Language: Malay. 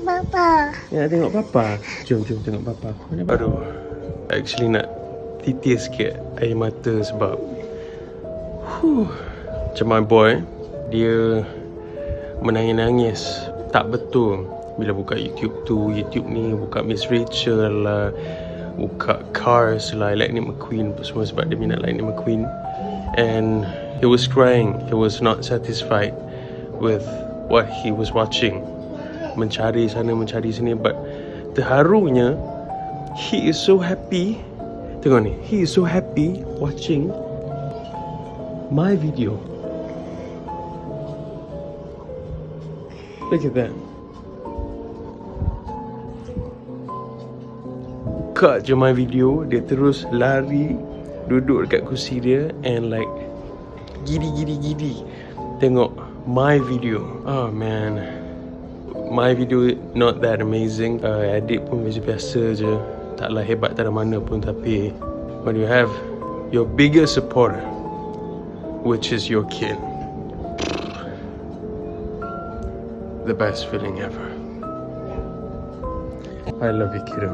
Papa. Ya, tengok papa. Jom tengok papa. Mana papa? Aduh, actually nak titis sikit air mata sebab macam my boy, dia menangis-nangis. Tak betul bila buka YouTube tu, YouTube ni buka Miss Rachel lah, buka Cars lah, Lightning McQueen semua sebab dia minat Lightning McQueen. And he was crying. He was not satisfied with what he was watching. Mencari sana, mencari sini. But terharunya, he is so happy. Tengok ni, he is so happy watching my video. Look at that. Buka je my video, dia terus lari, duduk dekat kursi dia and like gidi tengok my video. Oh man, my video not that amazing. Edit pun macam biasa je, taklah hebat tak ada mana pun. Tapi when you have your biggest supporter, which is your kid, the best feeling ever. I love you, kiddo.